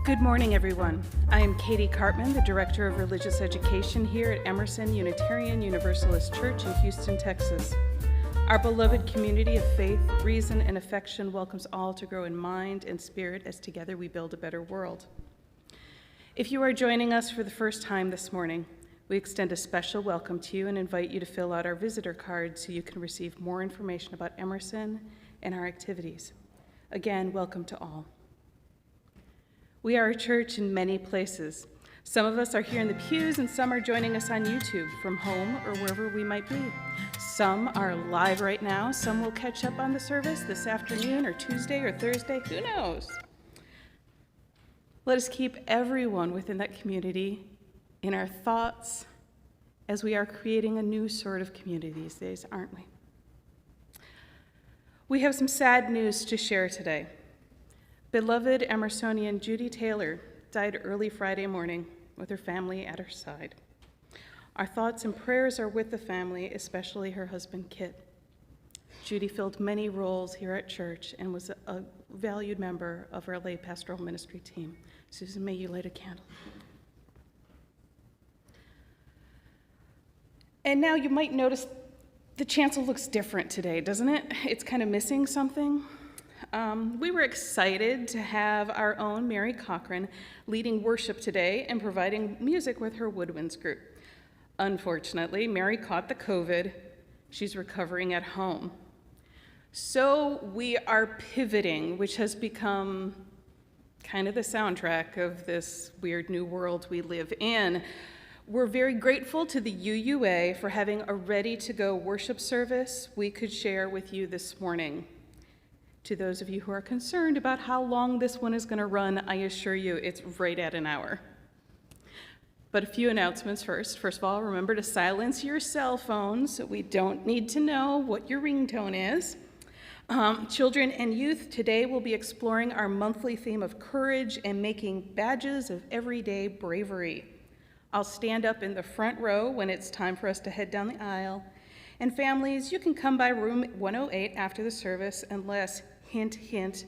Good morning, everyone. I am Katie Cartman, the Director of Religious Education here at Emerson Unitarian Universalist Church in Houston, Texas. Our beloved community of faith, reason, and affection welcomes all to grow in mind and spirit as together we build a better world. If you are joining us for the first time this morning, we extend a special welcome to you and invite you to fill out our visitor card so you can receive more information about Emerson and our activities. Again, welcome to all. We are a church in many places. Some of us are here in the pews and some are joining us on YouTube from home or wherever we might be. Some are live right now. Some will catch up on the service this afternoon or Tuesday or Thursday. Who knows? Let us keep everyone within that community in our thoughts as we are creating a new sort of community these days, aren't we? We have some sad news to share today. Beloved Emersonian Judy Taylor died early Friday morning with her family at her side. Our thoughts and prayers are with the family, especially her husband, Kit. Judy filled many roles here at church and was a valued member of our lay pastoral ministry team. Susan, may you light a candle. And now you might notice the chancel looks different today, doesn't it? It's kind of missing something. We were excited to have our own Mary Cochran leading worship today and providing music with her woodwinds group. Unfortunately, Mary caught the COVID. She's recovering at home. So we are pivoting, which has become kind of the soundtrack of this weird new world we live in. We're very grateful to the UUA for having a ready-to-go worship service we could share with you this morning. To those of you who are concerned about how long this one is going to run, I assure you it's right at an hour. But a few announcements first. First of all, remember to silence your cell phones so we don't need to know what your ringtone is. Children and youth, today we'll be exploring our monthly theme of courage and making badges of everyday bravery. I'll stand up in the front row when it's time for us to head down the aisle. And families, you can come by room 108 after the service unless, hint, hint,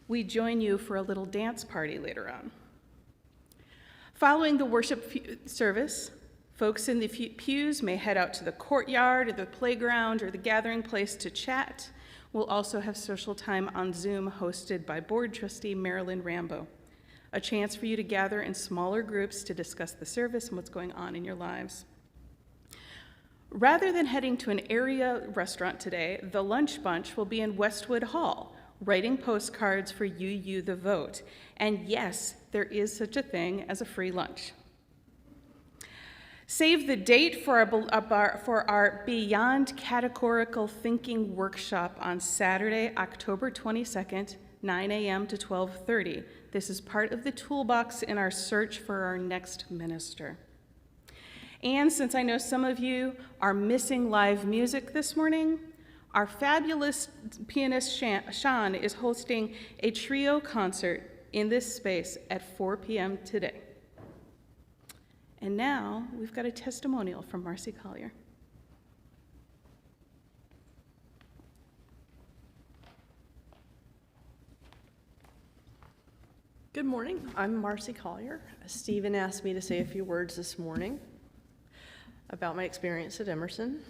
we join you for a little dance party later on. Following the worship service, folks in the pews may head out to the courtyard or the playground or the gathering place to chat. We'll also have social time on Zoom hosted by board trustee Marilyn Rambo, a chance for you to gather in smaller groups to discuss the service and what's going on in your lives. Rather than heading to an area restaurant today, the lunch bunch will be in Westwood Hall, writing postcards for UU the Vote. And yes, there is such a thing as a free lunch. Save the date for our Beyond Categorical Thinking workshop on Saturday, October 22nd, 9 a.m. to 12:30. This is part of the toolbox in our search for our next minister. And since I know some of you are missing live music this morning, our fabulous pianist Sean is hosting a trio concert in this space at 4 p.m. today. And now we've got a testimonial from Marcy Collier. Good morning, I'm Marcy Collier. Stephen asked me to say a few words this morning about my experience at Emerson.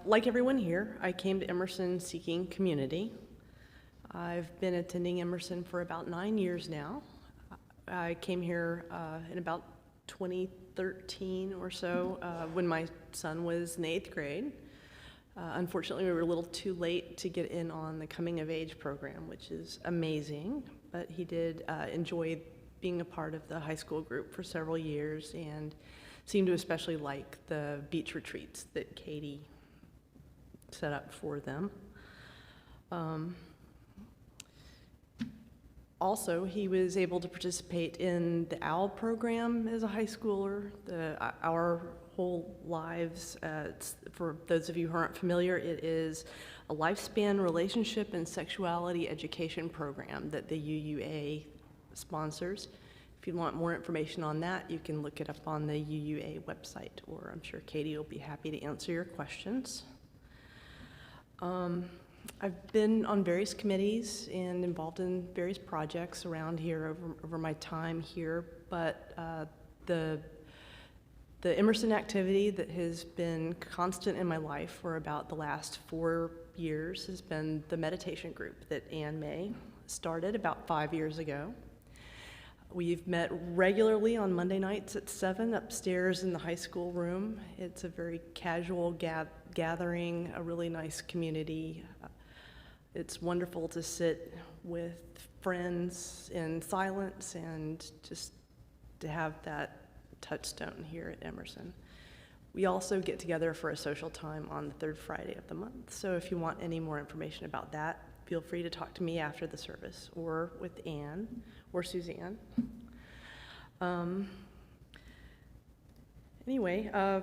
Like everyone here, I came to Emerson seeking community. I've been attending Emerson for about 9 years now. I came here in about 2013 or so when my son was in 8th grade. Unfortunately, we were a little too late to get in on the coming of age program, which is amazing, but he did enjoy being a part of the high school group for several years and seemed to especially like the beach retreats that Katie set up for them. Also, he was able to participate in the OWL program as a high schooler, Our Whole Lives. For those of you who aren't familiar, it is a lifespan relationship and sexuality education program that the UUA sponsors. If you want more information on that, you can look it up on the UUA website, or I'm sure Katie will be happy to answer your questions. I've been on various committees and involved in various projects around here over my time here, but the Emerson activity that has been constant in my life for about the last 4 years has been the meditation group that Ann May started about 5 years ago. We've met regularly on Monday nights at 7 upstairs in the high school room. It's a very casual gathering, a really nice community. It's wonderful to sit with friends in silence and just to have that touchstone here at Emerson. We also get together for a social time on the third Friday of the month. So if you want any more information about that, feel free to talk to me after the service or with Ann or Suzanne. Anyway, I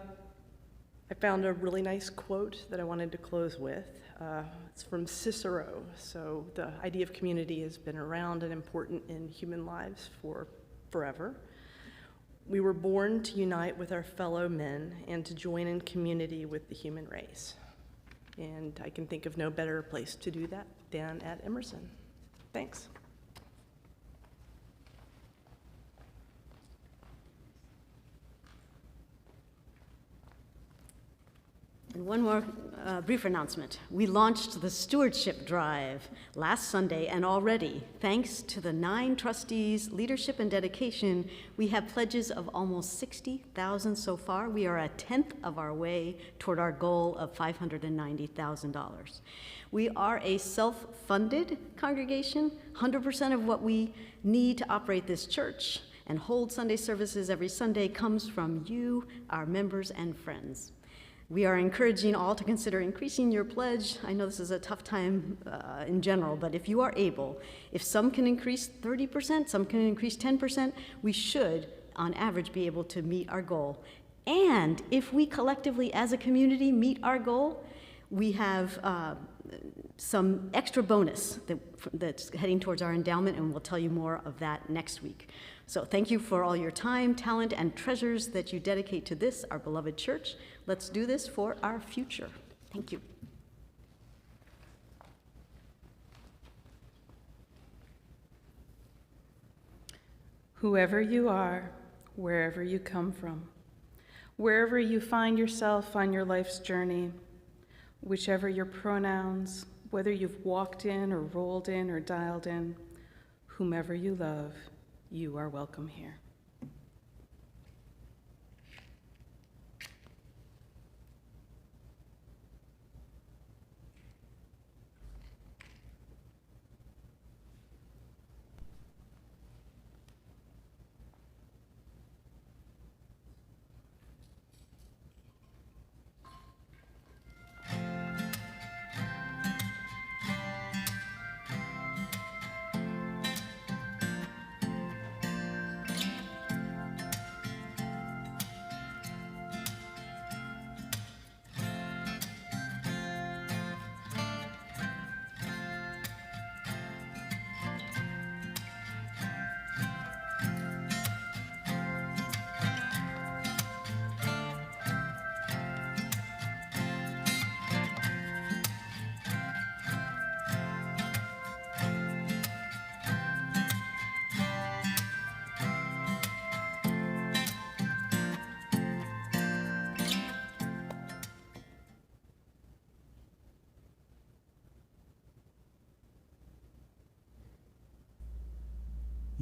found a really nice quote that I wanted to close with. It's from Cicero. So the idea of community has been around and important in human lives for forever. We were born to unite with our fellow men and to join in community with the human race. And I can think of no better place to do that than at Emerson. Thanks. And one more brief announcement. We launched the Stewardship Drive last Sunday, and already, thanks to the 9 trustees' leadership and dedication, we have pledges of almost $60,000 so far. We are a 1/10 of our way toward our goal of $590,000. We are a self-funded congregation. 100% of what we need to operate this church and hold Sunday services every Sunday comes from you, our members and friends. We are encouraging all to consider increasing your pledge. I know this is a tough time in general, but if you are able, if some can increase 30%, some can increase 10%, we should, on average, be able to meet our goal. And if we collectively, as a community, meet our goal, we have some extra bonus that's heading towards our endowment, and we'll tell you more of that next week. So thank you for all your time, talent, and treasures that you dedicate to this, our beloved church. Let's do this for our future. Thank you. Whoever you are, wherever you come from, wherever you find yourself on your life's journey, whichever your pronouns, whether you've walked in or rolled in or dialed in, whomever you love, you are welcome here.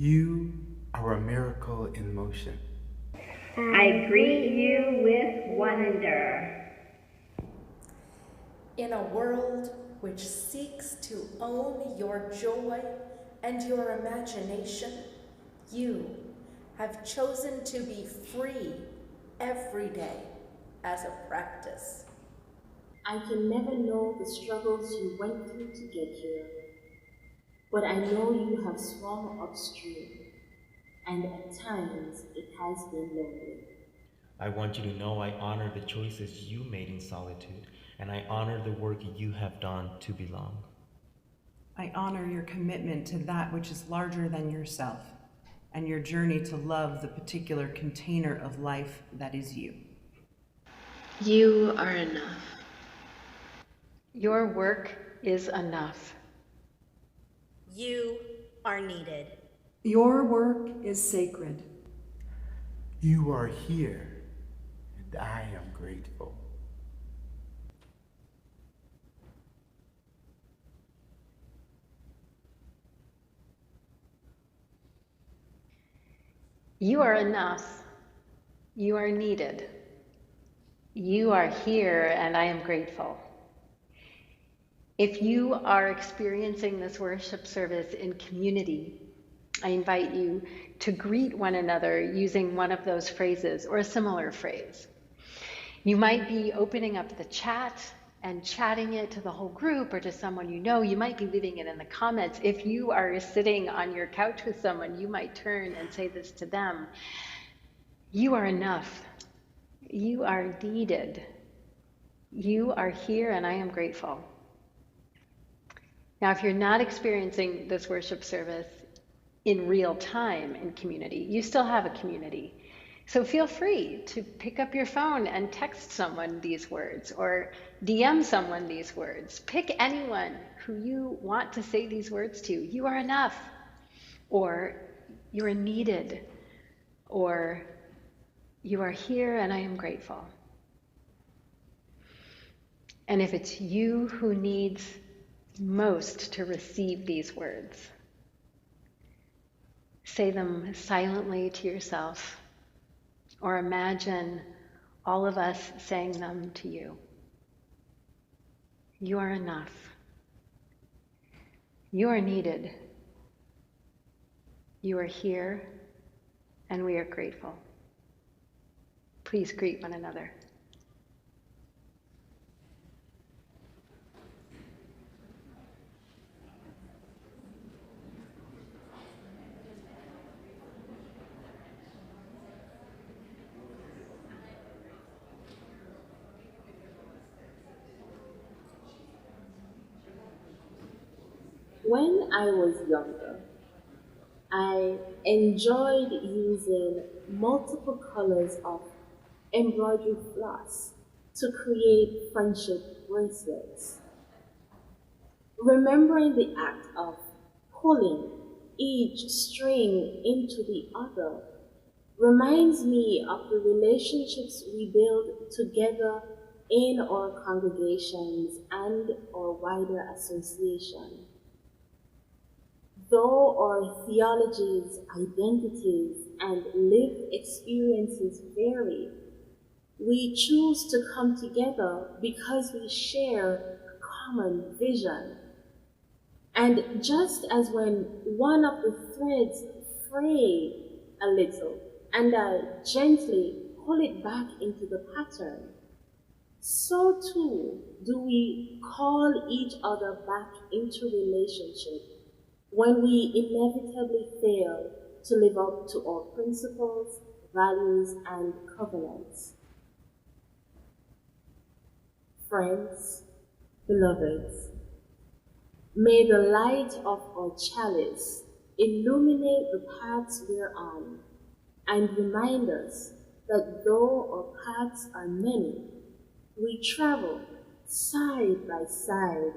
You are a miracle in motion. I greet you with wonder. In a world which seeks to own your joy and your imagination, you have chosen to be free every day as a practice. I can never know the struggles you went through to get here, but I know you have swum upstream, and at times it has been lonely. I want you to know I honor the choices you made in solitude, and I honor the work you have done to belong. I honor your commitment to that which is larger than yourself, and your journey to love the particular container of life that is you. You are enough. Your work is enough. You are needed. Your work is sacred. You are here, and I am grateful. You are enough. You are needed. You are here, and I am grateful. If you are experiencing this worship service in community, I invite you to greet one another using one of those phrases or a similar phrase. You might be opening up the chat and chatting it to the whole group or to someone you know. You might be leaving it in the comments. If you are sitting on your couch with someone, you might turn and say this to them. You are enough. You are needed. You are here, and I am grateful. Now, if you're not experiencing this worship service in real time in community, you still have a community. So feel free to pick up your phone and text someone these words or DM someone these words. Pick anyone who you want to say these words to. You are enough, or you are needed, or you are here and I am grateful. And if it's you who needs most to receive these words, say them silently to yourself, or imagine all of us saying them to you. You are enough. You are needed. You are here, and we are grateful. Please greet one another. When I was younger, I enjoyed using multiple colors of embroidery floss to create friendship bracelets. Remembering the act of pulling each string into the other reminds me of the relationships we build together in our congregations and our wider association. Though our theologies, identities, and lived experiences vary, we choose to come together because we share a common vision. And just as when one of the threads fray a little and I gently pull it back into the pattern, so too do we call each other back into relationship when we inevitably fail to live up to our principles, values, and covenants. Friends, beloveds, may the light of our chalice illuminate the paths we're on and remind us that though our paths are many, we travel side by side,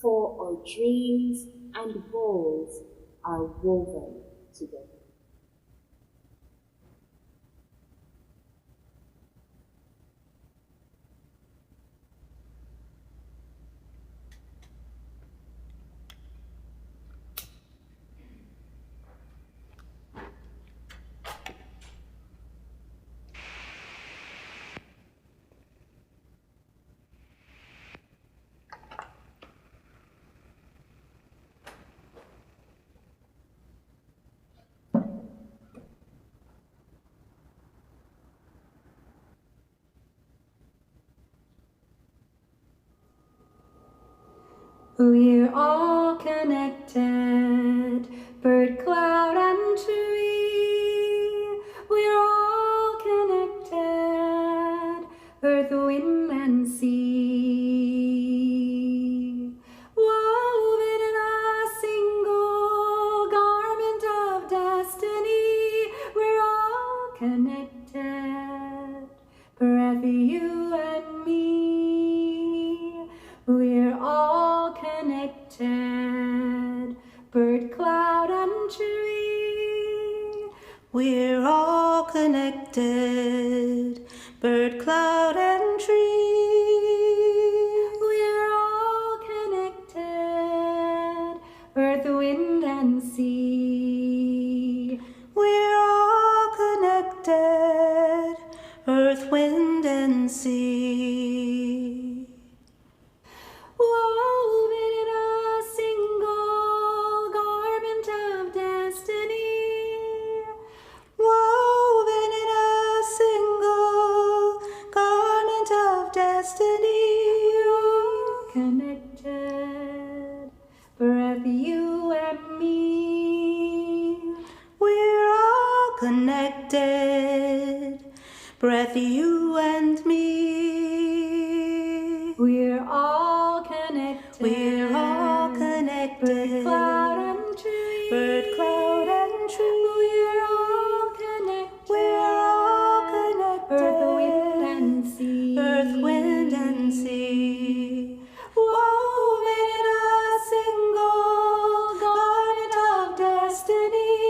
for our dreams and goals are woven together. We're all connected, bird, cloud, and tree. We're all connected, earth, wind, and sea. Woven in a single garment of destiny, we're all connected, breath, you and me. We're all connected, We're all connected, bird, cloud, and tree. We're all connected, earth, wind, and sea. We're all connected, earth, wind, and sea. Woven in a single garment of destiny. Woven in a single garment of destiny. Connected, breath, you and me. We're all connected, breath, you and me. We're all connected. We're all connected. Bird, cloud, and tree. Bird, cloud, and tree. We're all connected. We're all connected. Earth, wind, and sea. Earth, wind, and sea. Woven in a single garment of destiny.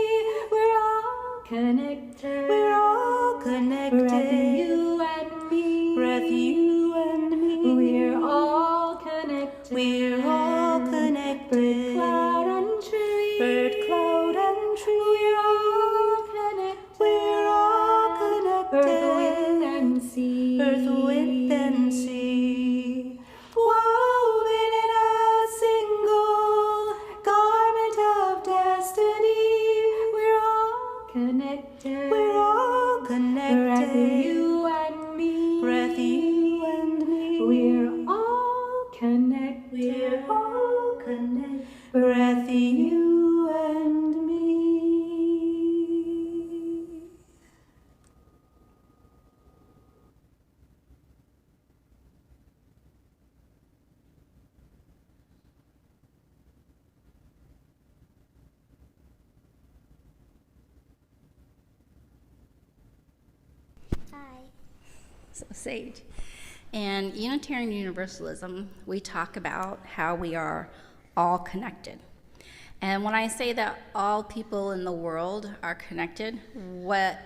We're all connected. We're all connected. Breath, you and me. Breath, you and me. We're all connected. We're all connected. Bird, cloud, and tree. Bird, cloud, and tree. We're all connected. We're all connected. Earth, wind, and sea. Earth, wind, and sea. Woven in a single garment of destiny. We're all connected. We're all connected. Breath, you and me. Breath, you and me. We're all connected. We're all connected. Breath, you and me. Hi. So Sage. In Unitarian Universalism, we talk about how we are all connected. And when I say that all people in the world are connected, what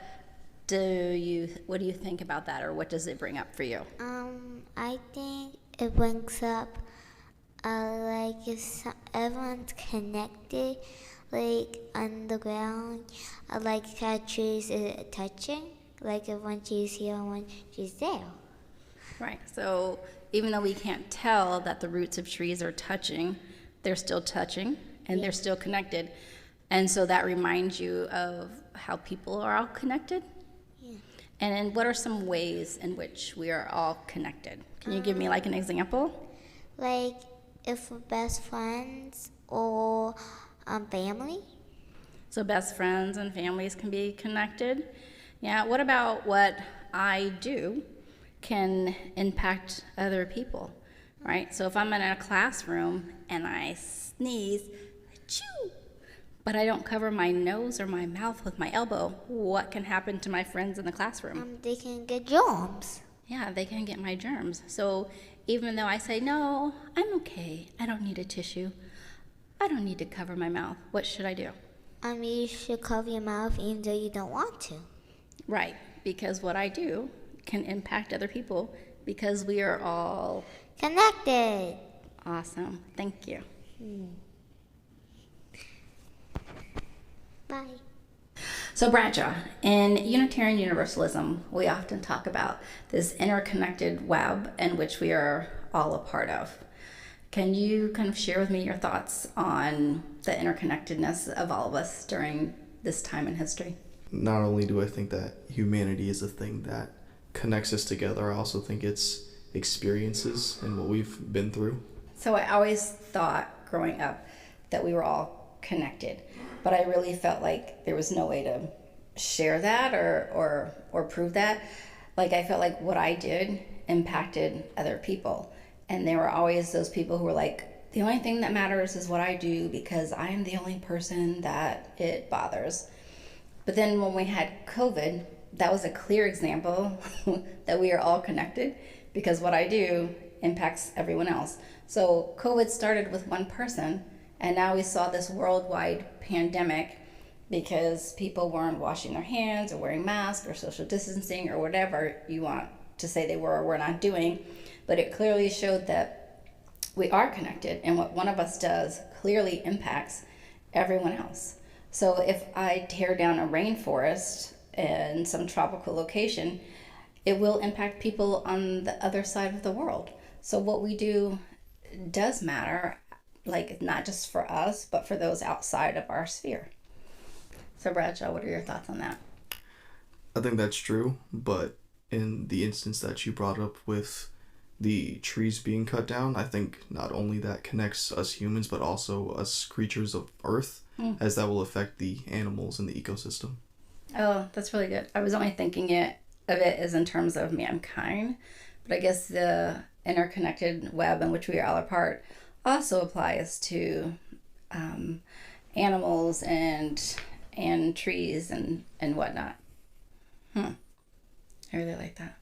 do you think about that, or what does it bring up for you? I think it brings up, like, if everyone's connected, like, on the ground, like, how trees are touching, like, if one tree's here and one tree's there. Right, so even though we can't tell that the roots of trees are touching, they're still touching, and they're still connected. And so that reminds you of how people are all connected? Yeah. And then what are some ways in which we are all connected? Can you give me like an example? Like, if we're best friends or family. So best friends and families can be connected. Yeah, what about what I do can impact other people, right? So if I'm in a classroom and I sneeze, achoo, but I don't cover my nose or my mouth with my elbow, what can happen to my friends in the classroom? They can get germs. Yeah, they can get my germs. So even though I say, no, I'm okay, I don't need a tissue, I don't need to cover my mouth, what should I do? You should cover your mouth even though you don't want to. Right, because what I do can impact other people because we are all connected. Awesome, thank you. Bye. So Bradshaw, in Unitarian Universalism, we often talk about this interconnected web in which we are all a part of. Can you kind of share with me your thoughts on the interconnectedness of all of us during this time in history? Not only do I think that humanity is a thing that connects us together, I also think it's experiences and what we've been through. So I always thought growing up that we were all connected, but I really felt like there was no way to share that or prove that. Like I felt like what I did impacted other people. And there were always those people who were like, the only thing that matters is what I do because I am the only person that it bothers. But then when we had COVID, that was a clear example that we are all connected because what I do impacts everyone else. So COVID started with one person, and now we saw this worldwide pandemic because people weren't washing their hands or wearing masks or social distancing or whatever you want to say they were or were not doing. But it clearly showed that we are connected, and what one of us does clearly impacts everyone else. So if I tear down a rainforest in some tropical location, it will impact people on the other side of the world. So what we do does matter, like not just for us, but for those outside of our sphere. So Bradshaw, what are your thoughts on that? I think that's true, but in the instance that you brought up with the trees being cut down, I think not only that connects us humans, but also us creatures of Earth, as that will affect the animals in the ecosystem. Oh, that's really good. I was only thinking of it as in terms of mankind, but I guess the interconnected web in which we are all a part also applies to animals and trees and whatnot. I really like that.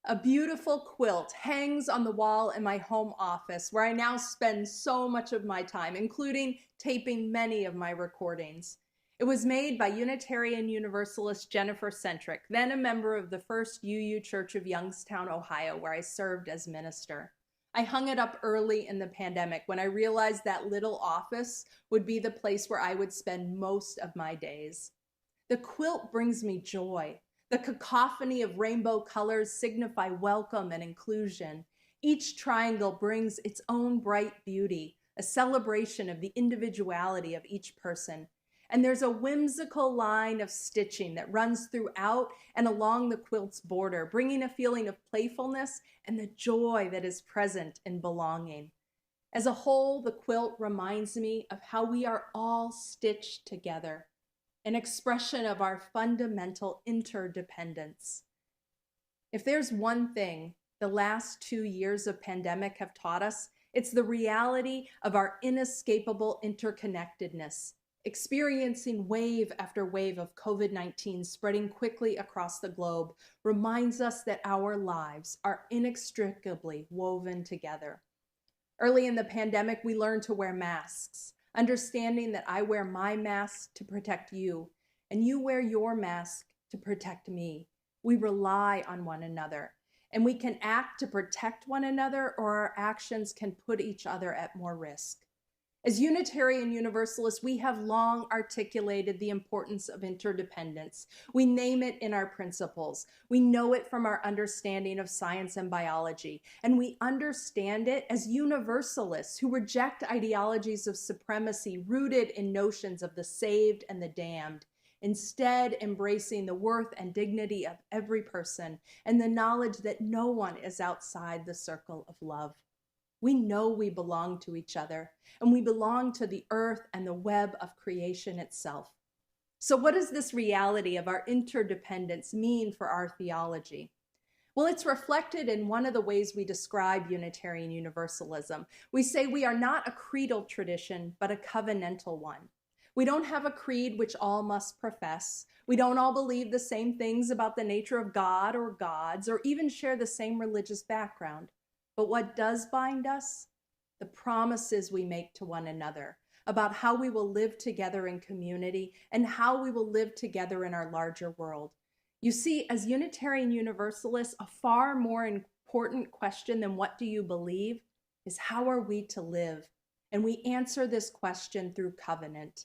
A beautiful quilt hangs on the wall in my home office, where I now spend so much of my time, including taping many of my recordings. It was made by Unitarian Universalist Jennifer Centric, then a member of the First UU Church of Youngstown, Ohio, where I served as minister. I hung it up early in the pandemic when I realized that little office would be the place where I would spend most of my days. The quilt brings me joy. The cacophony of rainbow colors signify welcome and inclusion. Each triangle brings its own bright beauty, a celebration of the individuality of each person. And there's a whimsical line of stitching that runs throughout and along the quilt's border, bringing a feeling of playfulness and the joy that is present in belonging. As a whole, the quilt reminds me of how we are all stitched together, an expression of our fundamental interdependence. If there's one thing the last 2 years of pandemic have taught us, it's the reality of our inescapable interconnectedness. Experiencing wave after wave of COVID-19 spreading quickly across the globe reminds us that our lives are inextricably woven together. Early in the pandemic, we learned to wear masks, understanding that I wear my mask to protect you, and you wear your mask to protect me. We rely on one another, and we can act to protect one another, or our actions can put each other at more risk. As Unitarian Universalists, we have long articulated the importance of interdependence. We name it in our principles. We know it from our understanding of science and biology. And we understand it as Universalists who reject ideologies of supremacy rooted in notions of the saved and the damned, instead embracing the worth and dignity of every person and the knowledge that no one is outside the circle of love. We know we belong to each other, and we belong to the earth and the web of creation itself. So what does this reality of our interdependence mean for our theology? Well, it's reflected in one of the ways we describe Unitarian Universalism. We say we are not a creedal tradition, but a covenantal one. We don't have a creed which all must profess. We don't all believe the same things about the nature of God or gods, or even share the same religious background. But what does bind us? The promises we make to one another about how we will live together in community and how we will live together in our larger world. You see, as Unitarian Universalists, a far more important question than what do you believe is how are we to live? And we answer this question through covenant.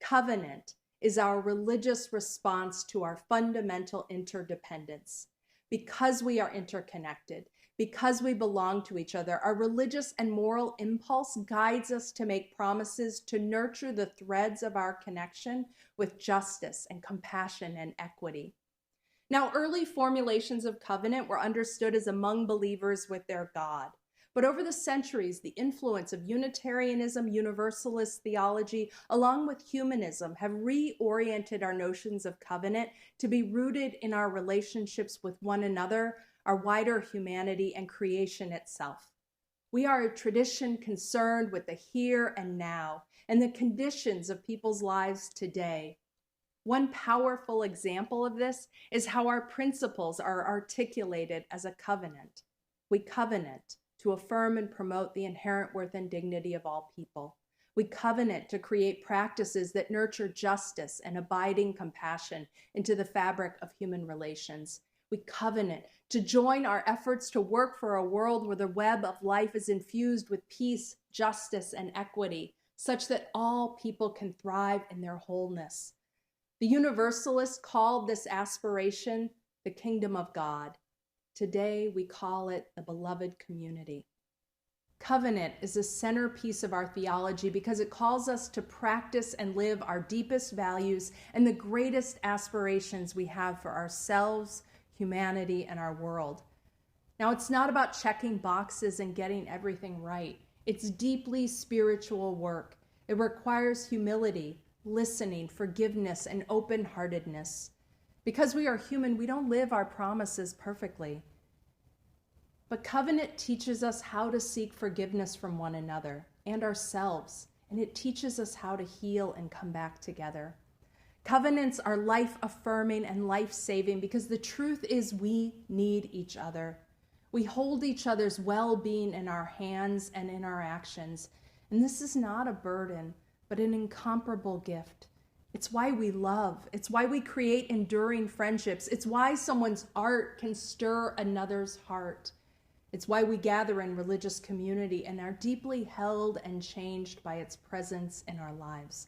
Covenant is our religious response to our fundamental interdependence. Because we are interconnected, because we belong to each other, our religious and moral impulse guides us to make promises to nurture the threads of our connection with justice and compassion and equity. Now, early formulations of covenant were understood as among believers with their God. But over the centuries, the influence of Unitarianism, Universalist theology, along with humanism, have reoriented our notions of covenant to be rooted in our relationships with one another, our wider humanity, and creation itself. We are a tradition concerned with the here and now and the conditions of people's lives today. One powerful example of this is how our principles are articulated as a covenant. We covenant to affirm and promote the inherent worth and dignity of all people. We covenant to create practices that nurture justice and abiding compassion into the fabric of human relations. We covenant to join our efforts to work for a world where the web of life is infused with peace, justice, and equity, such that all people can thrive in their wholeness. The Universalists called this aspiration the kingdom of God. Today, we call it the beloved community. Covenant is a centerpiece of our theology because it calls us to practice and live our deepest values and the greatest aspirations we have for ourselves, humanity, and our world. Now, it's not about checking boxes and getting everything right. It's deeply spiritual work. It requires humility, listening, forgiveness, and open-heartedness. Because we are human, we don't live our promises perfectly. But covenant teaches us how to seek forgiveness from one another and ourselves, and it teaches us how to heal and come back together. Covenants are life-affirming and life-saving because the truth is we need each other. We hold each other's well-being in our hands and in our actions, and this is not a burden, but an incomparable gift. It's why we love. It's why we create enduring friendships. It's why someone's art can stir another's heart. It's why we gather in religious community and are deeply held and changed by its presence in our lives.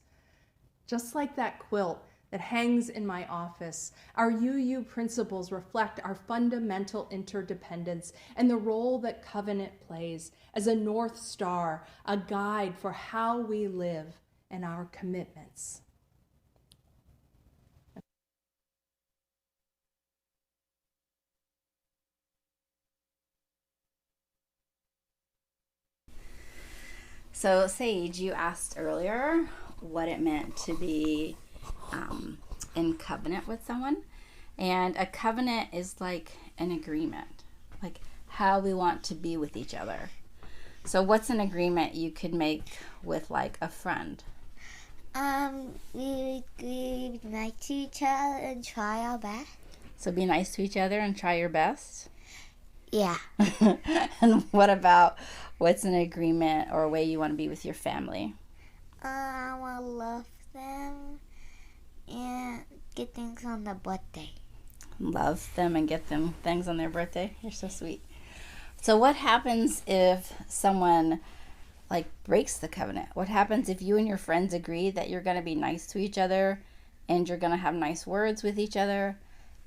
Just like that quilt that hangs in my office, our UU principles reflect our fundamental interdependence and the role that covenant plays as a North Star, a guide for how we live and our commitments. So, Sage, you asked earlier what it meant to be in covenant with someone. And a covenant is like an agreement, like how we want to be with each other. So what's an agreement you could make with like a friend? We be nice to each other and try our best. So be nice to each other and try your best? Yeah. And what about what's an agreement or a way you want to be with your family? I want to love them and get things on their birthday. Love them and get them things on their birthday? You're so sweet. So what happens if someone like breaks the covenant? What happens if you and your friends agree that you're going to be nice to each other and you're going to have nice words with each other,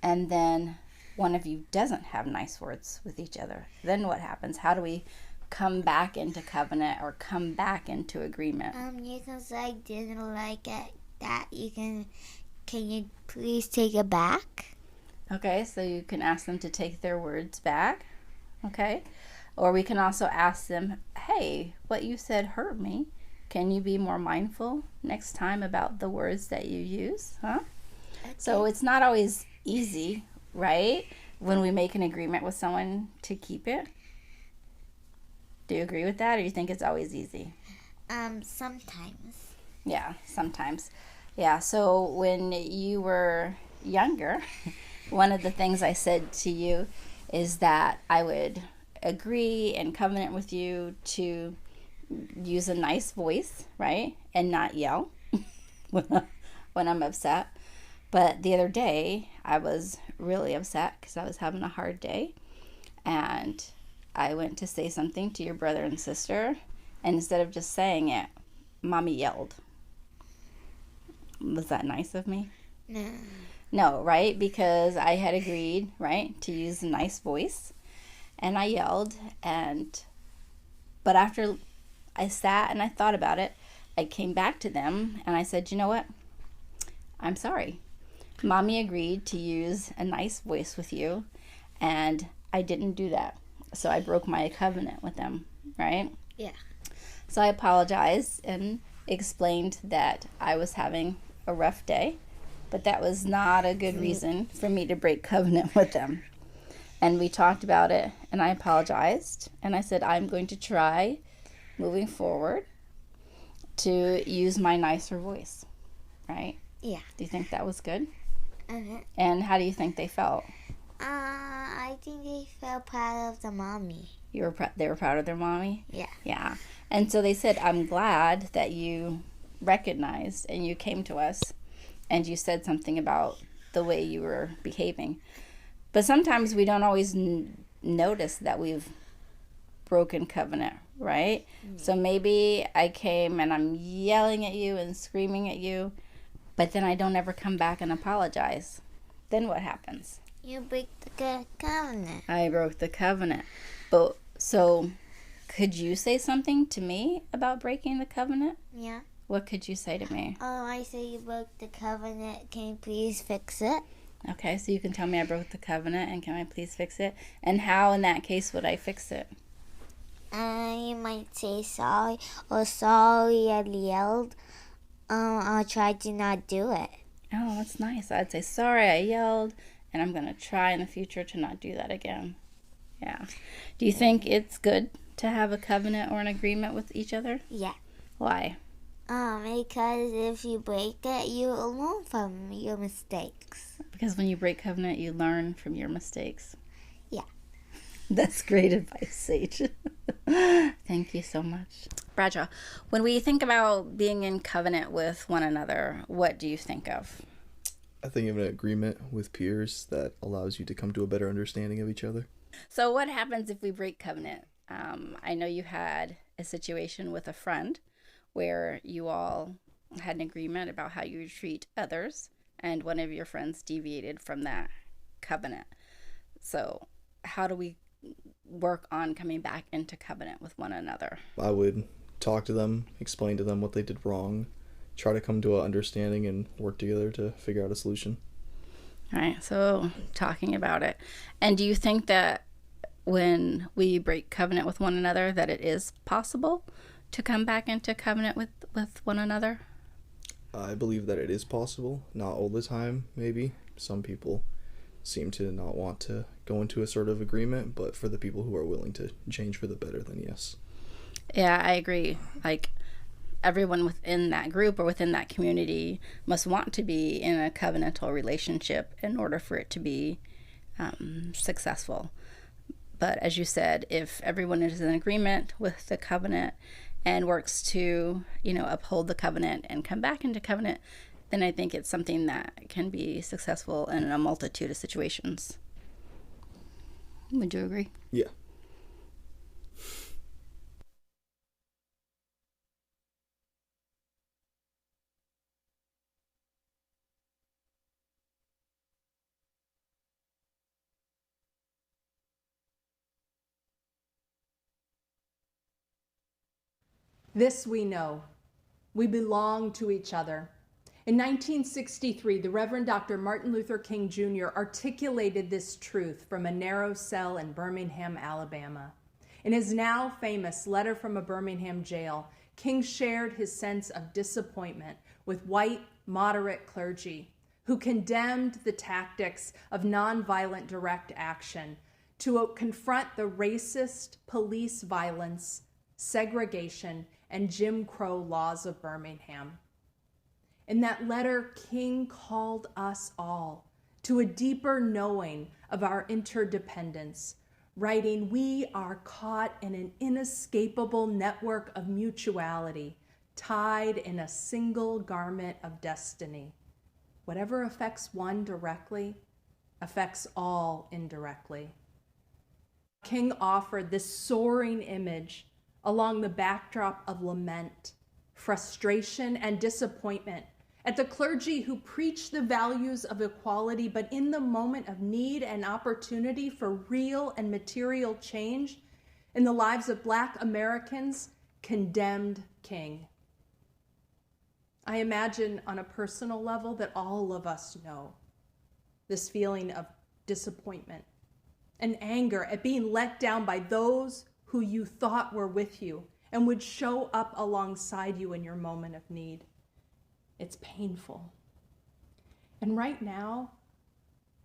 and then one of you doesn't have nice words with each other? Then what happens? How do we come back into covenant or come back into agreement? You can say I didn't like it. That can you please take it back? Okay, so you can ask them to take their words back. Okay. Or we can also ask them, hey, what you said hurt me. Can you be more mindful next time about the words that you use? Huh? Okay. So it's not always easy, right? When we make an agreement with someone to keep it. Do you agree with that, or do you think it's always easy? Sometimes. Yeah, sometimes. Yeah, so when you were younger, one of the things I said to you is that I would agree and covenant with you to use a nice voice, right? And not yell when I'm upset. But the other day, I was really upset because I was having a hard day. And I went to say something to your brother and sister. And instead of just saying it, Mommy yelled. Was that nice of me? No. No, right? Because I had agreed, right, to use a nice voice. And I yelled. But after I sat and I thought about it, I came back to them and I said, you know what? I'm sorry. Mommy agreed to use a nice voice with you, and I didn't do that. So I broke my covenant with them, right? Yeah. So I apologized and explained that I was having a rough day, but that was not a good reason for me to break covenant with them. And we talked about it, and I apologized, and I said I'm going to try moving forward to use my nicer voice, right? Yeah. Do you think that was good? Uh-huh. And how do you think they felt? I think they felt proud of the mommy. They were proud of their mommy? Yeah. Yeah. And so they said, I'm glad that you recognized and you came to us and you said something about the way you were behaving. But sometimes we don't always notice that we've broken covenant, right? So maybe I came and I'm yelling at you and screaming at you, but then I don't ever come back and apologize. Then what happens? You break the covenant. I broke the covenant. But so could you say something to me about breaking the covenant? Yeah. What could you say to me? I say you broke the covenant. Can you please fix it? Okay, so you can tell me I broke the covenant and can I please fix it? And how in that case would I fix it? You might say sorry, or sorry I yelled. I'll try to not do it. Oh, that's nice. I'd say sorry I yelled and I'm going to try in the future to not do that again. Yeah. Do you think it's good to have a covenant or an agreement with each other? Yeah. Why? Because if you break it, you learn from your mistakes. Because when you break covenant, you learn from your mistakes. Yeah. That's great advice, Sage. Thank you so much. Bradshaw, when we think about being in covenant with one another, what do you think of? I think of an agreement with peers that allows you to come to a better understanding of each other. So what happens if we break covenant? I know you had a situation with a friend where you all had an agreement about how you would treat others, and one of your friends deviated from that covenant. So how do we work on coming back into covenant with one another? I would talk to them, explain to them what they did wrong, try to come to an understanding and work together to figure out a solution. All right, so talking about it. And do you think that when we break covenant with one another that it is possible to come back into covenant with one another? I believe that it is possible. Not all the time, maybe. Some people seem to not want to go into a sort of agreement, but for the people who are willing to change for the better, then yes. Yeah, I agree. Like, everyone within that group or within that community must want to be in a covenantal relationship in order for it to be successful. But as you said, if everyone is in agreement with the covenant and works to, uphold the covenant and come back into covenant, then I think it's something that can be successful in a multitude of situations. Would you agree? Yeah. This we know. We belong to each other. In 1963, the Reverend Dr. Martin Luther King Jr. articulated this truth from a narrow cell in Birmingham, Alabama. In his now famous Letter from a Birmingham Jail, King shared his sense of disappointment with white, moderate clergy who condemned the tactics of nonviolent direct action to confront the racist police violence, segregation, and Jim Crow laws of Birmingham. In that letter, King called us all to a deeper knowing of our interdependence, writing, "We are caught in an inescapable network of mutuality, tied in a single garment of destiny. Whatever affects one directly affects all indirectly." King offered this soaring image along the backdrop of lament, frustration, and disappointment at the clergy who preach the values of equality, but in the moment of need and opportunity for real and material change in the lives of Black Americans, condemned King. I imagine on a personal level that all of us know this feeling of disappointment and anger at being let down by those who you thought were with you and would show up alongside you in your moment of need. It's painful. And right now,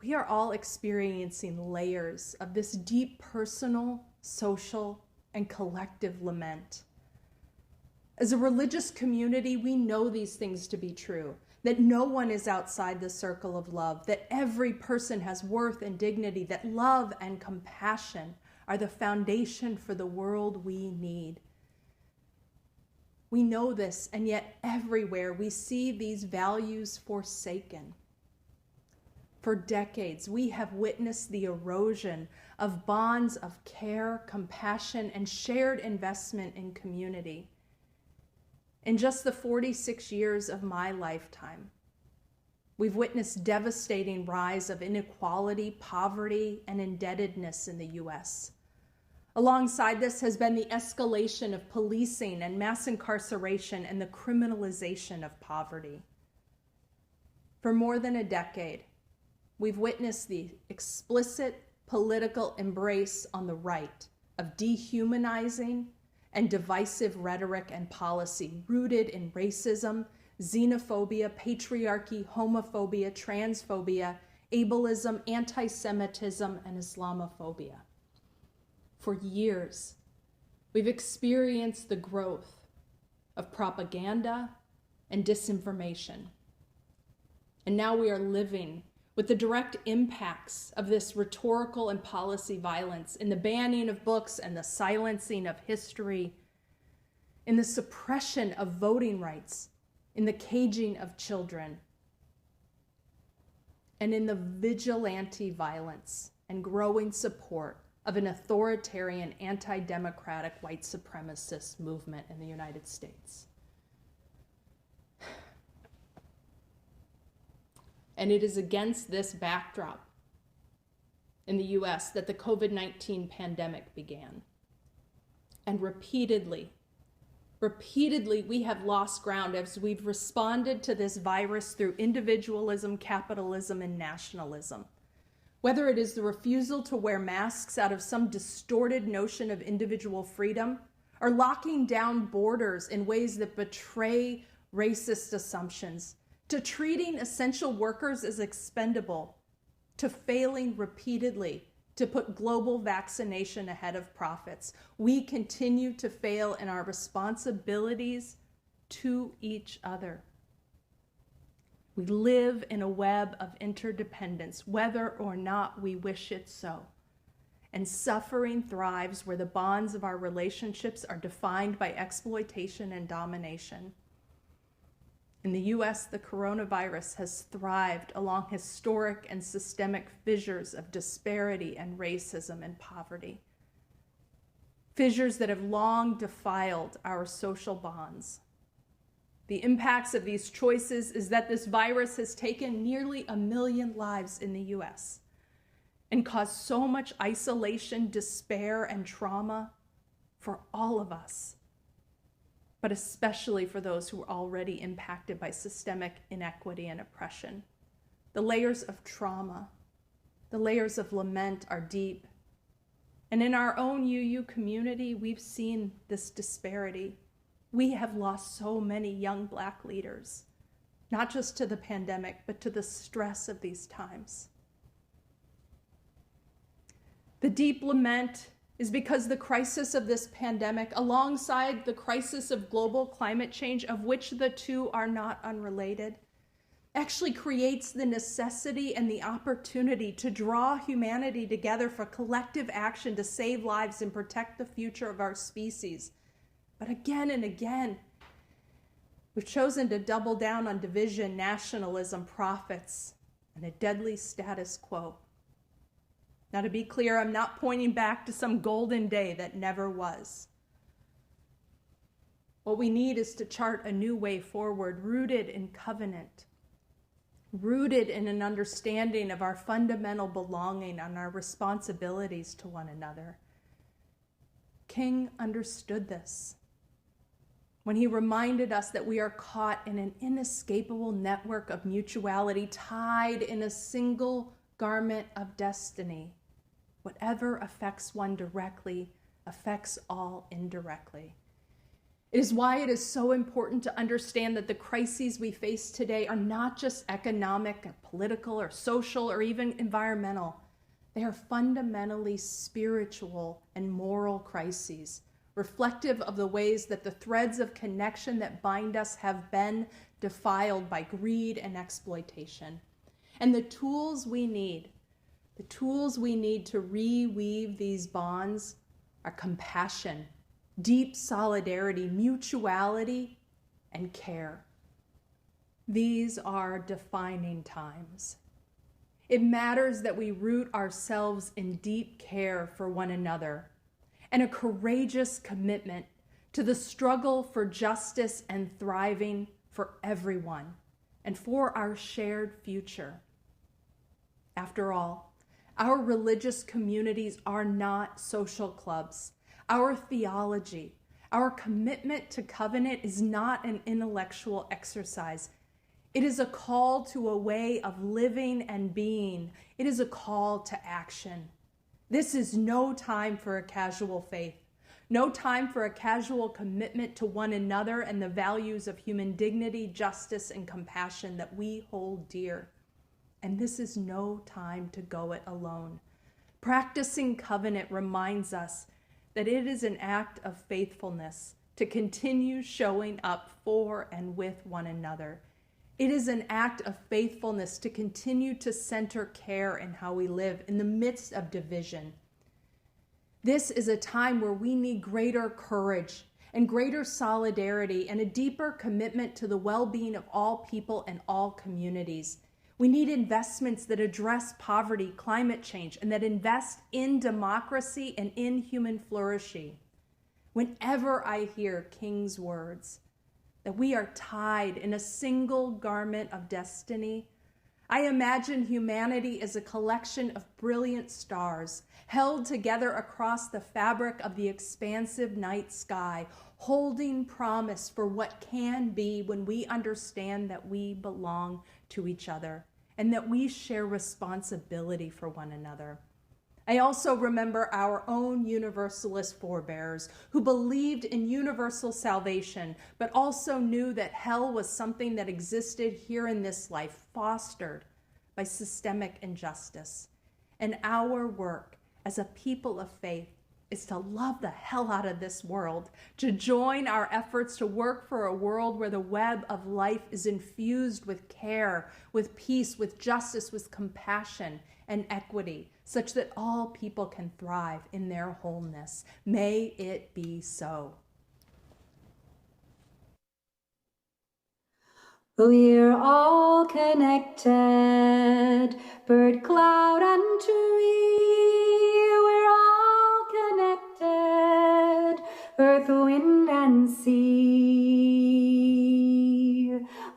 we are all experiencing layers of this deep personal, social, and collective lament. As a religious community, we know these things to be true, that no one is outside the circle of love, that every person has worth and dignity, that love and compassion are the foundation for the world we need. We know this, and yet everywhere we see these values forsaken. For decades, we have witnessed the erosion of bonds of care, compassion, and shared investment in community. In just the 46 years of my lifetime, we've witnessed devastating rise of inequality, poverty, and indebtedness in the U.S. Alongside this has been the escalation of policing and mass incarceration and the criminalization of poverty. For more than a decade, we've witnessed the explicit political embrace on the right of dehumanizing and divisive rhetoric and policy rooted in racism, xenophobia, patriarchy, homophobia, transphobia, ableism, anti-Semitism, and Islamophobia. For years, we've experienced the growth of propaganda and disinformation. And now we are living with the direct impacts of this rhetorical and policy violence in the banning of books and the silencing of history, in the suppression of voting rights, in the caging of children, and in the vigilante violence and growing support of an authoritarian, anti-democratic white supremacist movement in the United States. And it is against this backdrop in the US that the COVID-19 pandemic began. And repeatedly, we have lost ground as we've responded to this virus through individualism, capitalism, and nationalism. Whether it is the refusal to wear masks out of some distorted notion of individual freedom, or locking down borders in ways that betray racist assumptions, to treating essential workers as expendable, to failing repeatedly to put global vaccination ahead of profits, we continue to fail in our responsibilities to each other. We live in a web of interdependence, whether or not we wish it so. And suffering thrives where the bonds of our relationships are defined by exploitation and domination. In the US, the coronavirus has thrived along historic and systemic fissures of disparity and racism and poverty. Fissures that have long defiled our social bonds. The impacts of these choices is that this virus has taken nearly 1 million lives in the US and caused so much isolation, despair, and trauma for all of us, but especially for those who are already impacted by systemic inequity and oppression. The layers of trauma, the layers of lament are deep. And in our own UU community, we've seen this disparity. We have lost so many young Black leaders, not just to the pandemic, but to the stress of these times. The deep lament is because the crisis of this pandemic, alongside the crisis of global climate change, of which the two are not unrelated, actually creates the necessity and the opportunity to draw humanity together for collective action to save lives and protect the future of our species. But again and again, we've chosen to double down on division, nationalism, profits, and a deadly status quo. Now, to be clear, I'm not pointing back to some golden day that never was. What we need is to chart a new way forward, rooted in covenant, rooted in an understanding of our fundamental belonging and our responsibilities to one another. King understood this when he reminded us that we are caught in an inescapable network of mutuality, tied in a single garment of destiny. Whatever affects one directly affects all indirectly. It is why it is so important to understand that the crises we face today are not just economic or political or social or even environmental. They are fundamentally spiritual and moral crises reflective of the ways that the threads of connection that bind us have been defiled by greed and exploitation. And the tools we need to reweave these bonds are compassion, deep solidarity, mutuality, and care. These are defining times. It matters that we root ourselves in deep care for one another and a courageous commitment to the struggle for justice and thriving for everyone and for our shared future. After all, our religious communities are not social clubs. Our theology, our commitment to covenant is not an intellectual exercise. It is a call to a way of living and being. It is a call to action. This is no time for a casual faith, no time for a casual commitment to one another and the values of human dignity, justice, and compassion that we hold dear. And this is no time to go it alone. Practicing covenant reminds us that it is an act of faithfulness to continue showing up for and with one another. It is an act of faithfulness to continue to center care in how we live in the midst of division. This is a time where we need greater courage and greater solidarity and a deeper commitment to the well-being of all people and all communities. We need investments that address poverty, climate change, and that invest in democracy and in human flourishing. Whenever I hear King's words, that we are tied in a single garment of destiny, I imagine humanity as a collection of brilliant stars held together across the fabric of the expansive night sky, holding promise for what can be when we understand that we belong to each other and that we share responsibility for one another. I also remember our own Universalist forebears who believed in universal salvation, but also knew that hell was something that existed here in this life, fostered by systemic injustice. And our work as a people of faith is to love the hell out of this world, to join our efforts to work for a world where the web of life is infused with care, with peace, with justice, with compassion and equity, such that all people can thrive in their wholeness. May it be so. We're all connected, bird, cloud, and tree. We're all connected, earth, wind, and sea.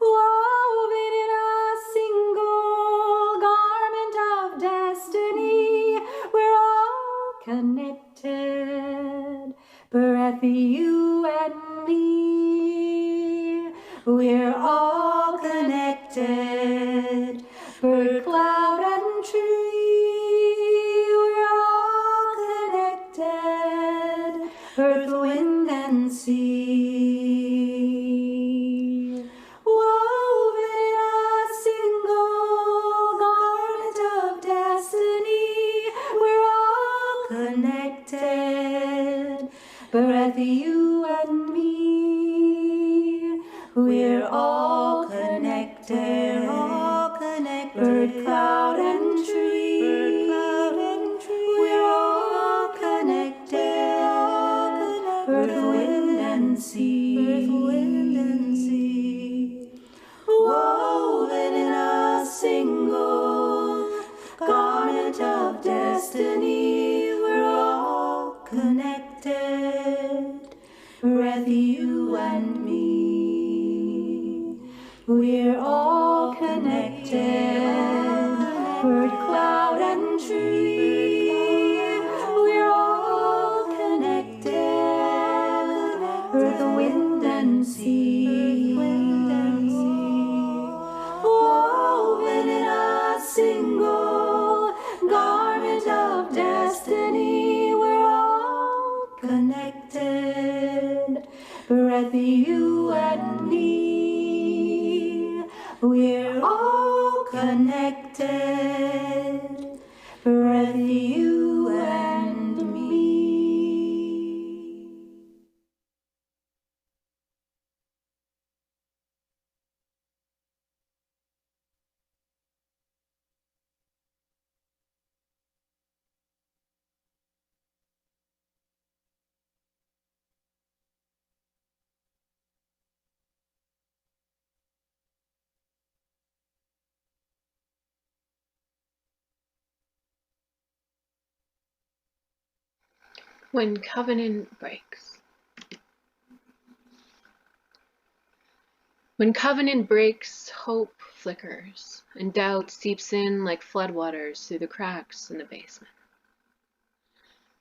Woven in a single garment of destiny, we're all connected, breath, you and me. We're all connected, bird, cloud, and tree. We're all connected, earth, wind, and sea. Woven in a single garment of destiny, we're all connected, breath, you and me. We're all connected, bird, cloud, and tree. We're all connected, earth, wind, and sea. Woven in a single garment of destiny, we're all connected, breath, you and me. We're all connected, bird, cloud, and tree. We're all connected, earth, wind, and sea. Woven in a single garment of destiny, we're all connected, breath, you and me. We're all connected, breath, you and me. When covenant breaks. When covenant breaks, hope flickers, and doubt seeps in like floodwaters through the cracks in the basement.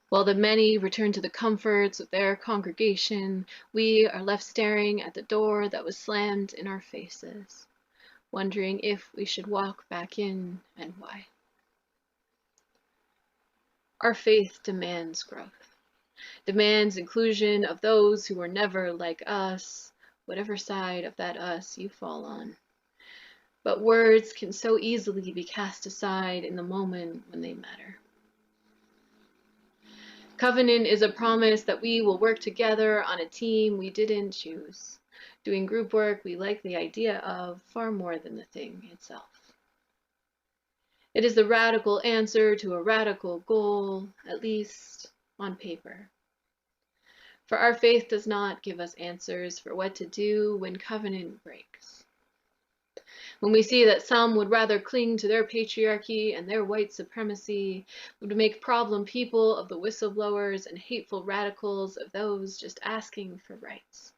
While the many return to the comforts of their congregation, we are left staring at the door that was slammed in our faces, wondering if we should walk back in and why. Our faith demands growth, demands inclusion of those who were never like us, whatever side of that us you fall on. But words can so easily be cast aside in the moment when they matter. Covenant is a promise that we will work together on a team we didn't choose, doing group work we like the idea of far more than the thing itself. It is the radical answer to a radical goal, at least on paper. For our faith does not give us answers for what to do when covenant breaks. When we see that some would rather cling to their patriarchy and their white supremacy, would make problem people of the whistleblowers and hateful radicals of those just asking for rights.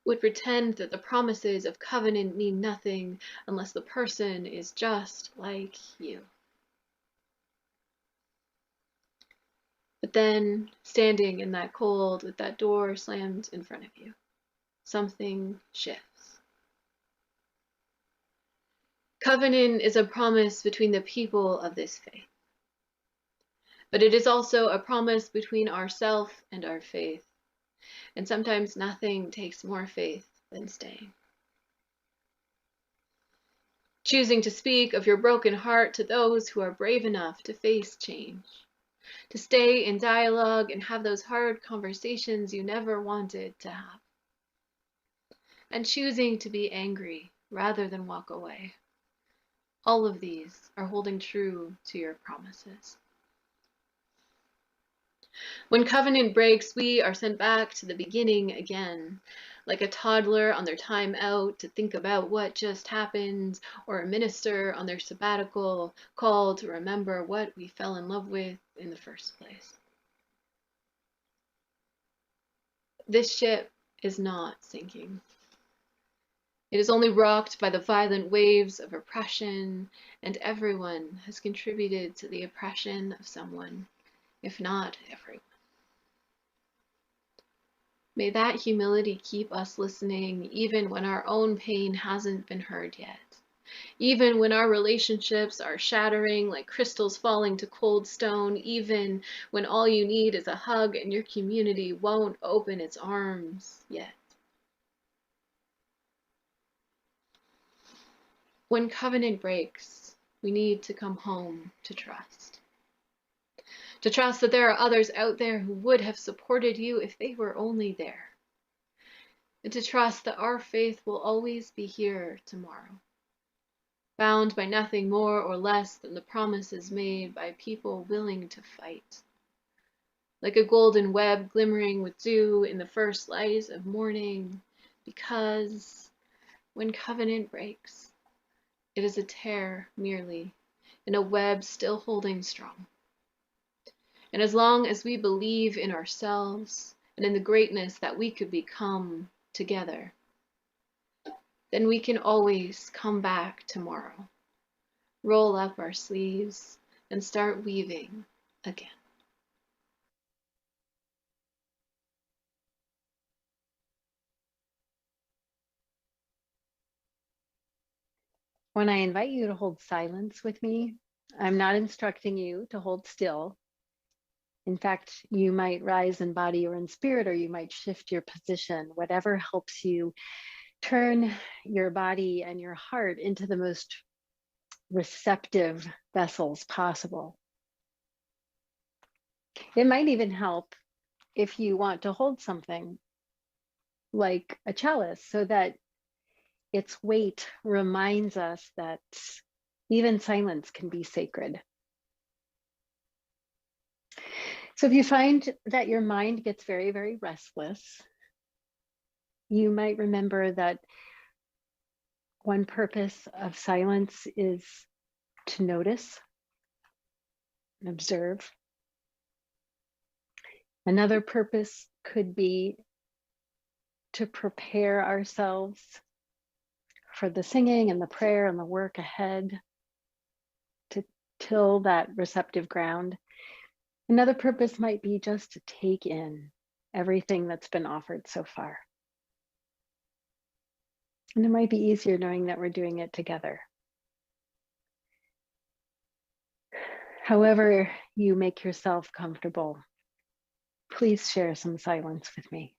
Would pretend that the promises of covenant mean nothing unless the person is just like you. But then, standing in that cold with that door slammed in front of you, something shifts. Covenant is a promise between the people of this faith. But it is also a promise between ourself and our faith. And sometimes nothing takes more faith than staying. Choosing to speak of your broken heart to those who are brave enough to face change. To stay in dialogue and have those hard conversations you never wanted to have. And choosing to be angry rather than walk away. All of these are holding true to your promises. When covenant breaks, we are sent back to the beginning again, like a toddler on their time out to think about what just happened, or a minister on their sabbatical called to remember what we fell in love with in the first place. This ship is not sinking. It is only rocked by the violent waves of oppression, and everyone has contributed to the oppression of someone, if not everyone. May that humility keep us listening even when our own pain hasn't been heard yet. Even when our relationships are shattering like crystals falling to cold stone, even when all you need is a hug and your community won't open its arms yet. When covenant breaks, we need to come home to trust. To trust that there are others out there who would have supported you if they were only there. And to trust that our faith will always be here tomorrow, bound by nothing more or less than the promises made by people willing to fight. Like a golden web glimmering with dew in the first light of morning, because when covenant breaks, it is a tear merely, in a web still holding strong. And as long as we believe in ourselves and in the greatness that we could become together, then we can always come back tomorrow, roll up our sleeves, and start weaving again. When I invite you to hold silence with me, I'm not instructing you to hold still. In fact, you might rise in body or in spirit, or you might shift your position, whatever helps you turn your body and your heart into the most receptive vessels possible. It might even help if you want to hold something like a chalice, so that its weight reminds us that even silence can be sacred. So if you find that your mind gets very, very restless, you might remember that one purpose of silence is to notice and observe. Another purpose could be to prepare ourselves for the singing and the prayer and the work ahead, to till that receptive ground. Another purpose might be just to take in everything that's been offered so far. And it might be easier knowing that we're doing it together. However you make yourself comfortable, please share some silence with me.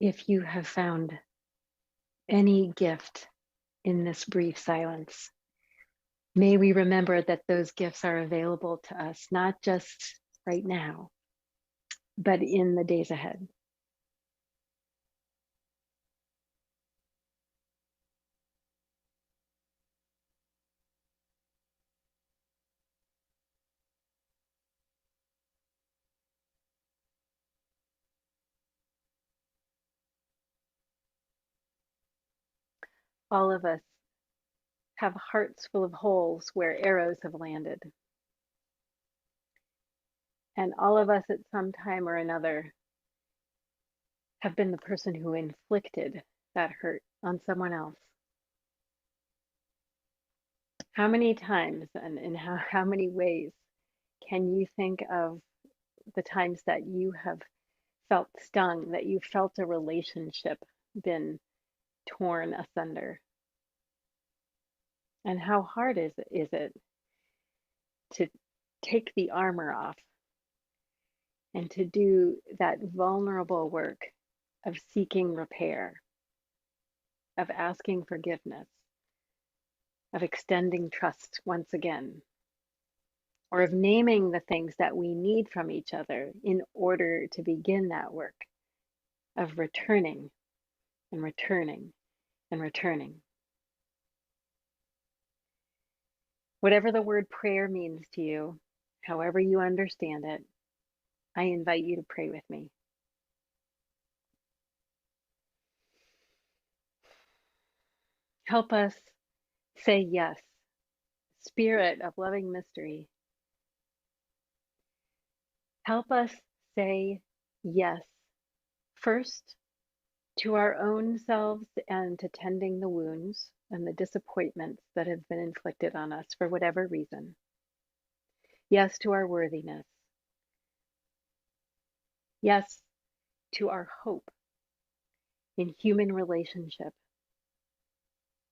If you have found any gift in this brief silence, may we remember that those gifts are available to us, not just right now, but in the days ahead. All of us have hearts full of holes where arrows have landed. And all of us at some time or another have been the person who inflicted that hurt on someone else. How many times and in how many ways can you think of the times that you have felt stung, that you felt a relationship been torn asunder? And how hard is it to take the armor off and to do that vulnerable work of seeking repair, of asking forgiveness, of extending trust once again, or of naming the things that we need from each other in order to begin that work of returning and returning and returning. Whatever the word prayer means to you, however you understand it, I invite you to pray with me. Help us say yes, Spirit of loving mystery. Help us say yes, first to our own selves and to tending the wounds and the disappointments that have been inflicted on us for whatever reason. Yes to our worthiness. Yes to our hope in human relationship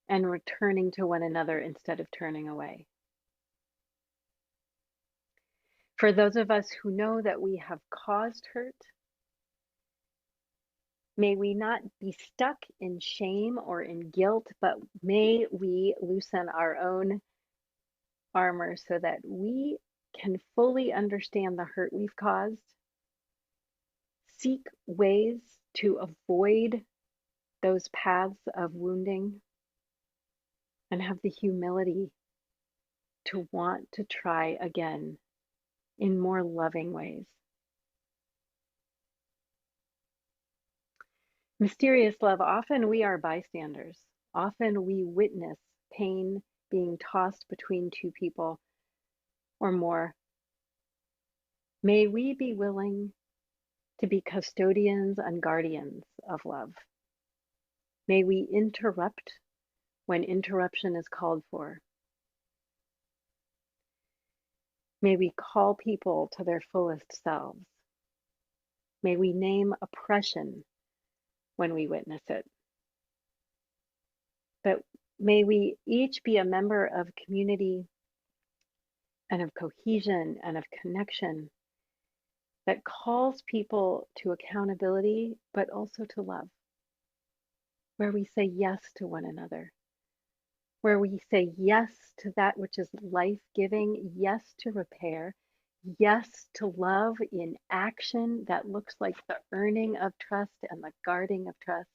and returning to one another instead of turning away. For those of us who know that we have caused hurt, may we not be stuck in shame or in guilt, but may we loosen our own armor so that we can fully understand the hurt we've caused, seek ways to avoid those paths of wounding, and have the humility to want to try again in more loving ways. Mysterious love, often we are bystanders. Often we witness pain being tossed between two people or more. May we be willing to be custodians and guardians of love. May we interrupt when interruption is called for. May we call people to their fullest selves. May we name oppression when we witness it. But may we each be a member of community and of cohesion and of connection that calls people to accountability, but also to love, where we say yes to one another, where we say yes to that which is life-giving, yes to repair, yes to love in action that looks like the earning of trust and the guarding of trust.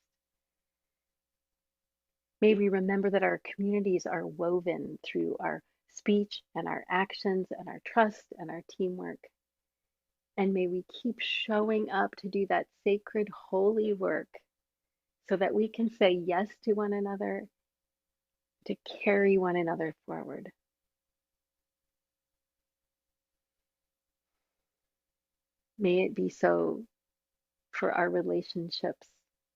May we remember that our communities are woven through our speech and our actions and our trust and our teamwork. And may we keep showing up to do that sacred, holy work so that we can say yes to one another, to carry one another forward. May it be so for our relationships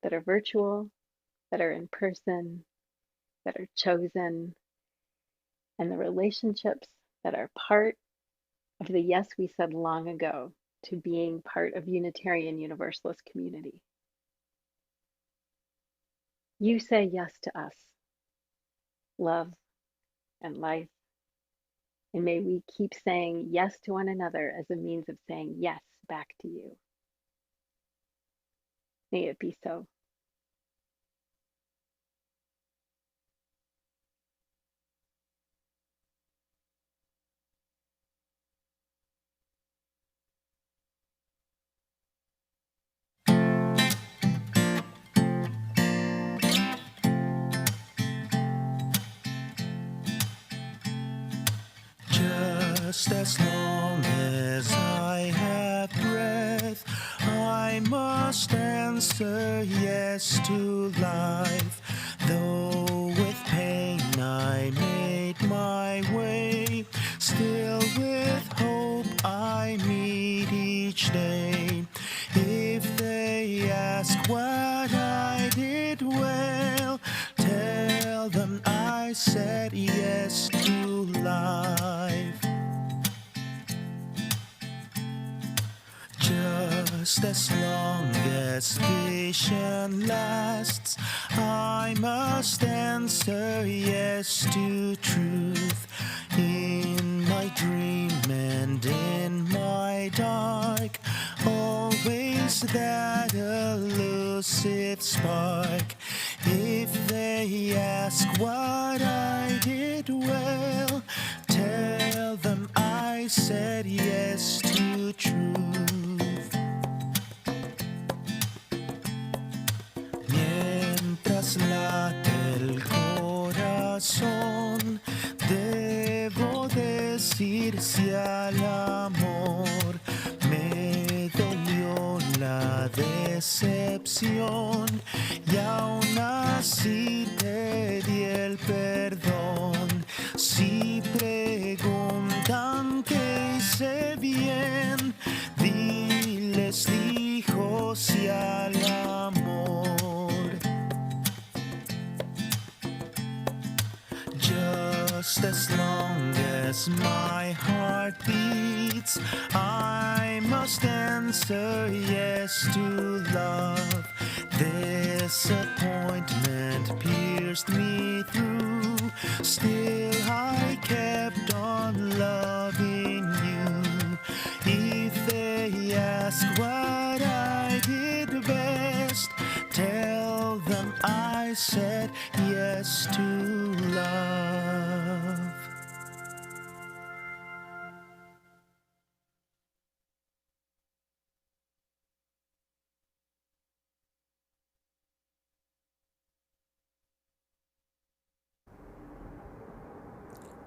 that are virtual, that are in person, that are chosen, and the relationships that are part of the yes we said long ago to being part of Unitarian Universalist community. You say yes to us, love and life, and may we keep saying yes to one another as a means of saying yes back to you. May it be so. Just as long as I have breath, I must answer yes to life. Though with pain I made my way, still with hope I meet each day. If they ask what I did well, tell them I said yes to life. Just as long as vision lasts, I must answer yes to truth. In my dream and in my dark, always that elusive spark. If they ask what I did well, tell them I said yes to truth. Mientras late el corazón, debo decir sí al amor. Me dolió la decepción y aún así te di el perdón. Si preguntan qué hice bien, diles dijo sí al amor. Just as long as my heart beats, I must answer yes to love. Disappointment pierced me through, still I kept on loving you. If they ask what I did best, tell them I said yes to love.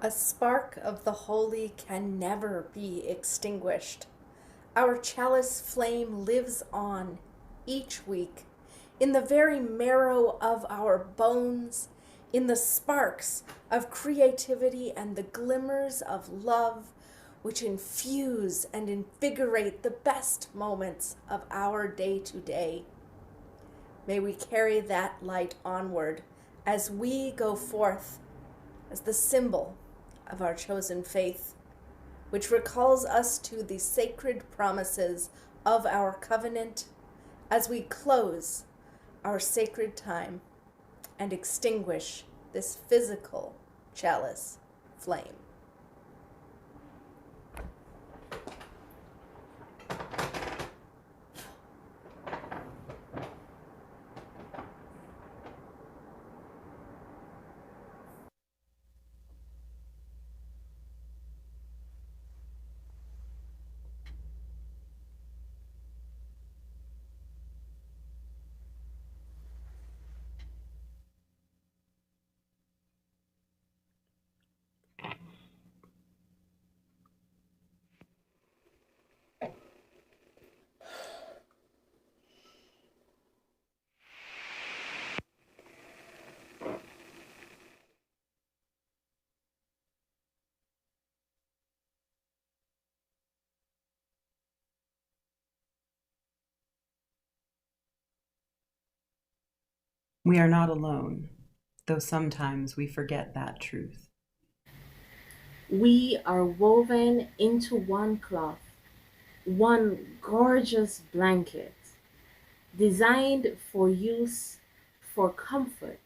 A spark of the holy can never be extinguished. Our chalice flame lives on each week in the very marrow of our bones, in the sparks of creativity and the glimmers of love which infuse and invigorate the best moments of our day-to-day. May we carry that light onward as we go forth as the symbol of our chosen faith, which recalls us to the sacred promises of our covenant as we close our sacred time and extinguish this physical chalice flame. We are not alone, though sometimes we forget that truth. We are woven into one cloth, one gorgeous blanket, designed for use, for comfort,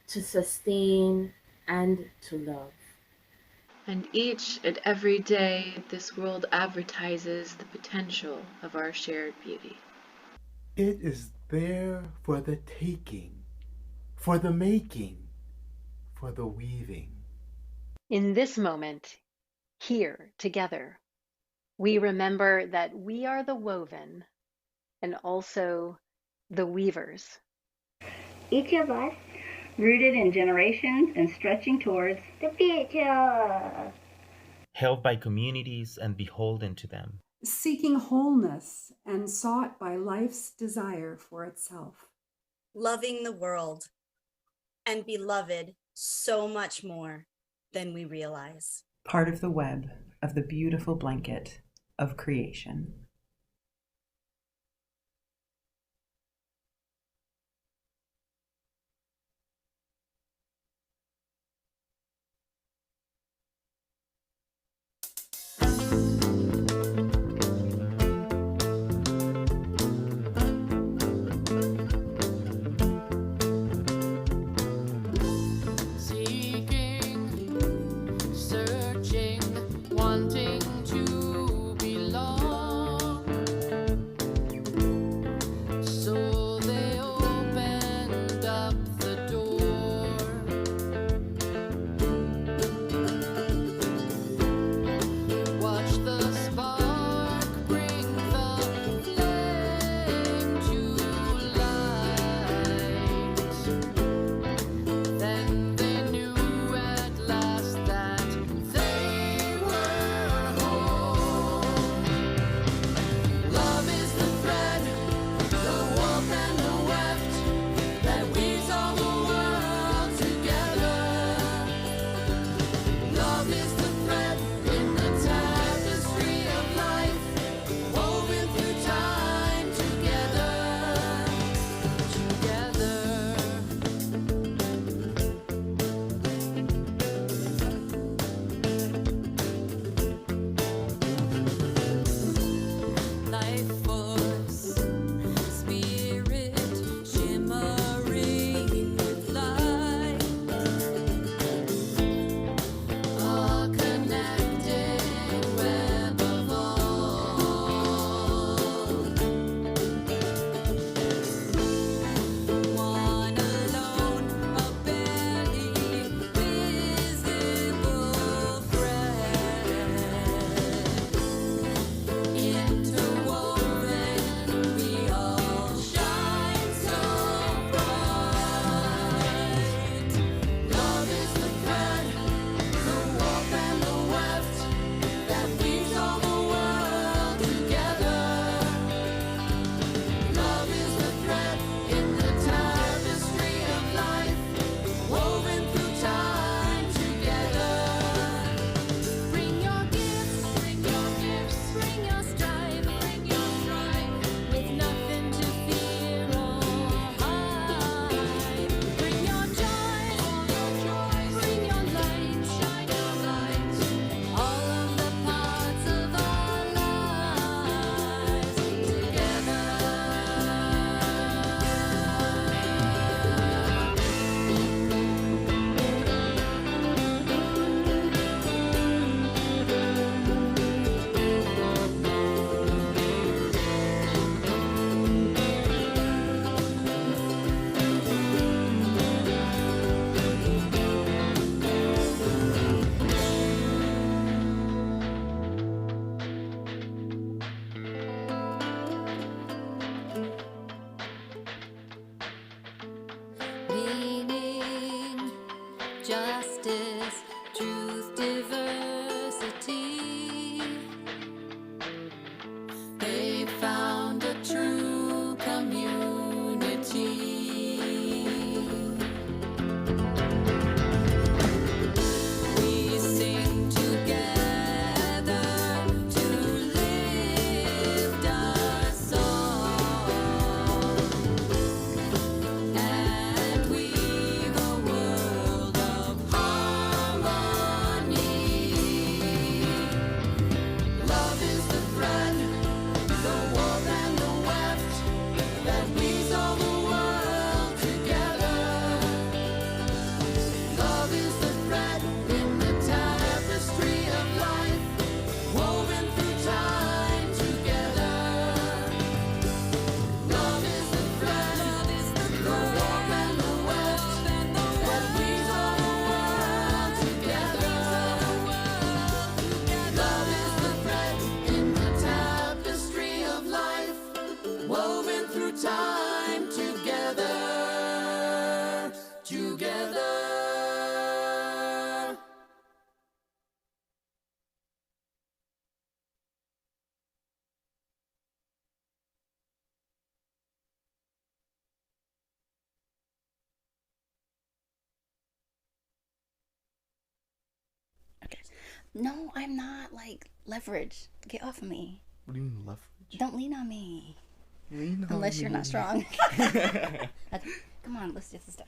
to sustain, and to love. And each and every day, this world advertises the potential of our shared beauty. It is there for the taking, for the making, for the weaving. In this moment, here together, we remember that we are the woven and also the weavers. Each of us rooted in generations and stretching towards the future. Held by communities and beholden to them. Seeking wholeness and sought by life's desire for itself. Loving the world and beloved so much more than we realize. Part of the web of the beautiful blanket of creation. Searching, wanting to belong. No, I'm not like leverage. Get off of me. What do you mean leverage? Don't lean on me. Lean on Unless you're me. not strong. Okay, come on, let's do this stuff.